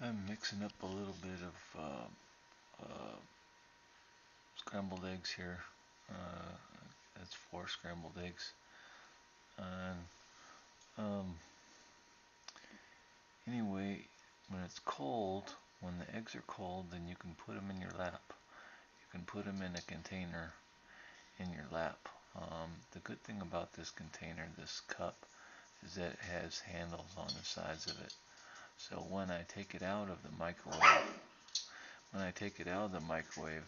I'm mixing up a little bit of scrambled eggs here. Uh, that's 4 scrambled eggs. And um, anyway, when it's cold, when the eggs are cold, then you can put them in your lap. You can put them in a container in your lap. The good thing about this container, this cup, is that it has handles on the sides of it. So when I take it out of the microwave,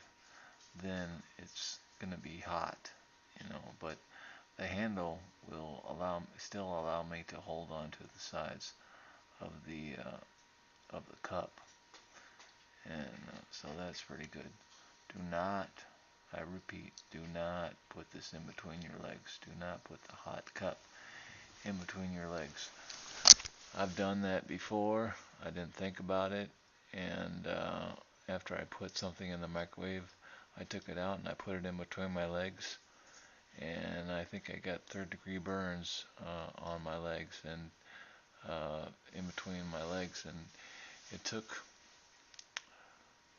then it's gonna be hot, but the handle will still allow me to hold on to the sides of the cup, and so that's pretty good. Do not, I repeat, do not put this in between your legs. Do not put the hot cup in between your legs. I've done that before. I didn't think about it, and after I put something in the microwave, I took it out and I put it in between my legs, and I think I got third-degree burns on my legs and in between my legs, and it took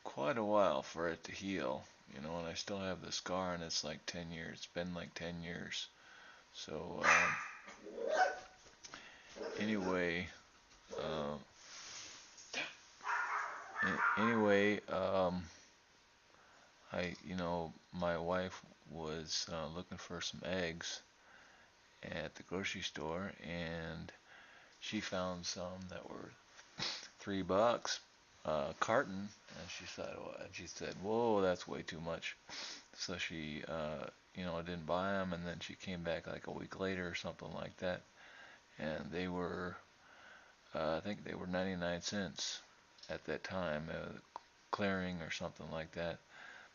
quite a while for it to heal, and I still have the scar, and it's like 10 years. It's been like 10 years. So anyway, uh, anyway, my wife was looking for some eggs at the grocery store, and she found some that were $3 a carton, and she said, "Whoa, that's way too much." So she, didn't buy them, and then she came back like a week later or something like that, and they were, I think they were 99 cents at that time, clearing or something like that.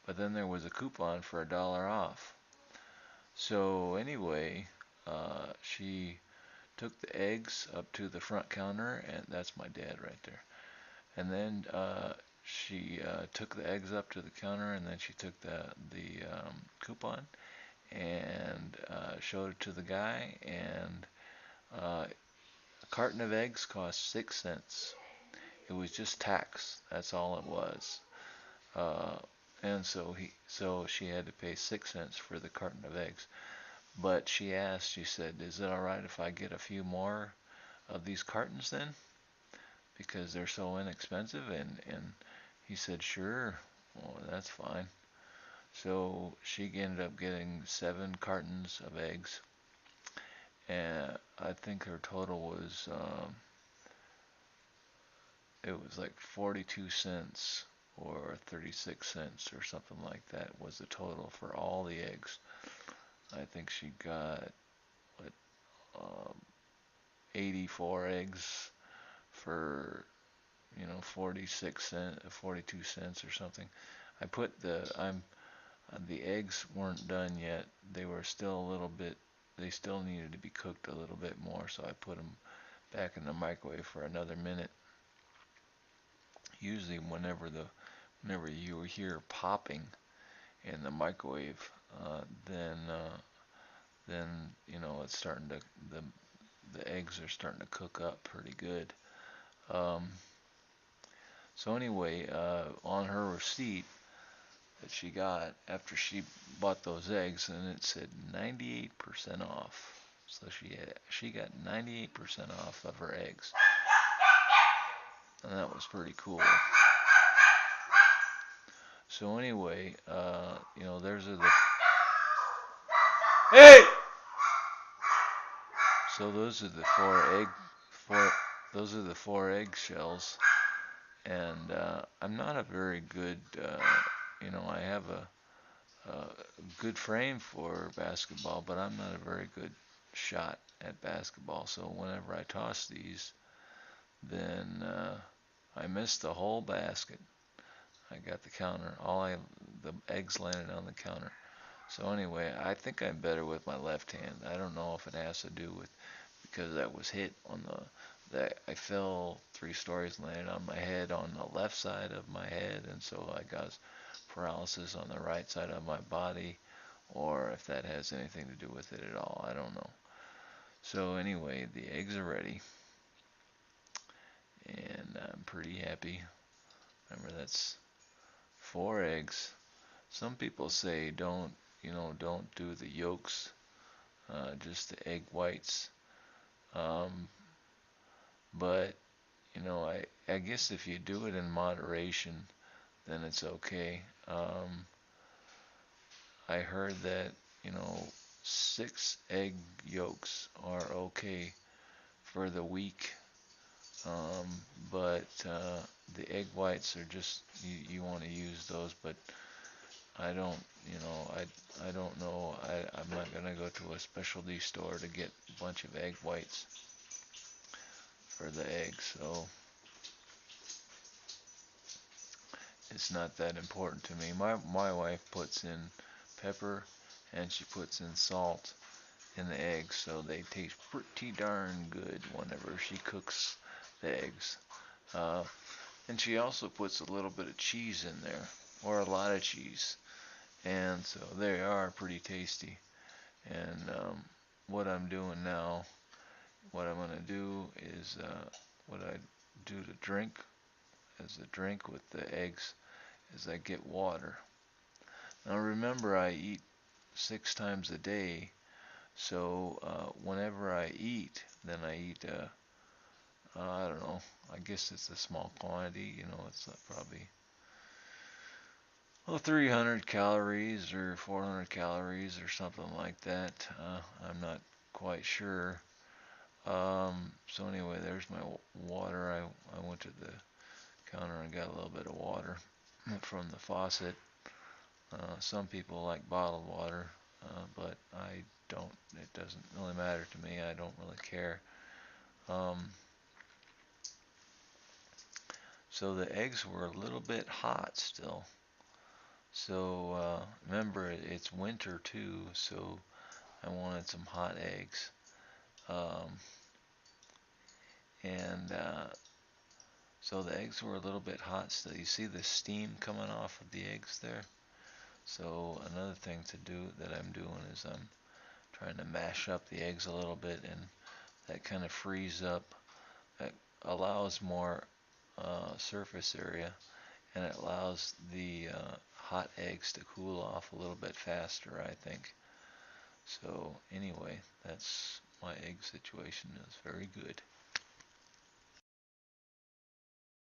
But then there was a coupon for $1 off. So anyway, she took the eggs up to the front counter, and that's my dad right there. And then she took the eggs up to the counter, and then she took the coupon and showed it to the guy. And a carton of eggs cost 6 cents. It was just tax. That's all it was. Uh, and so she had to pay 6 cents for the carton of eggs. But she said, "Is it all right if I get a few more of these cartons then? Because they're so inexpensive." And he said, "Sure, well, that's fine." So she ended up getting 7 cartons of eggs, and I think her total was it was like 42 cents or 36 cents or something like that was the total for all the eggs. I think she got what um, 84 eggs for 46 cents, 42 cents or something. I put the eggs weren't done yet. They were still a little bit. They still needed to be cooked a little bit more, so I put them back in the microwave for another minute. Usually, whenever you hear popping in the microwave, then it's starting to the eggs are starting to cook up pretty good. Um, so anyway, on her receipt that she got after she bought those eggs, and it said 98% off. So she got 98% off of her eggs, and that was pretty cool. So anyway, there's the hey. So four those are the 4 egg shells, and I'm not a very good I have a good frame for basketball, but I'm not a very good shot at basketball. So whenever I toss these, then I miss the whole basket. I got the eggs landed on the counter. So anyway, I think I'm better with my left hand. I don't know if it has to do with because I was hit on that I fell 3 stories, landed on my head on the left side of my head, and so I got paralysis on the right side of my body, or if that has anything to do with it at all. I don't know. So anyway, the eggs are ready, and I'm pretty happy. Remember, that's 4 eggs. Some people say don't do the yolks, just the egg whites. Um, but I guess if you do it in moderation, then it's okay. I heard that, you know, 6 egg yolks are okay for the week. Um, but the egg whites are just you want to use those, but I don't, I don't know. I'm not gonna go to a specialty store to get a bunch of egg whites for the eggs, so it's not that important to me. My wife puts in pepper and she puts in salt in the eggs, so they taste pretty darn good whenever she cooks the eggs. Uh, and she also puts a little bit of cheese in there, or a lot of cheese, and so they are pretty tasty. And what I'm doing now, what I'm gonna do is what I do to drink as a drink with the eggs is I get water. Now remember, I eat 6 times a day, so whenever I eat, then I eat, I don't know, I guess it's a small quantity, it's probably 300 calories or 400 calories or something like that. I'm not quite sure. So anyway, there's my water. I went to the counter and got a little bit of water from the faucet. Some people like bottled water, but I don't. It doesn't really matter to me. I don't really care. Um, so the eggs were a little bit hot still. So remember, it's winter too, so I wanted some hot eggs. Um, and so the eggs were a little bit hot still. You see the steam coming off of the eggs there? So another thing to do that I'm doing is I'm trying to mash up the eggs a little bit, and that kind of frees up, that allows more surface area, and it allows the hot eggs to cool off a little bit faster, I think. So anyway, that's my egg situation is very good.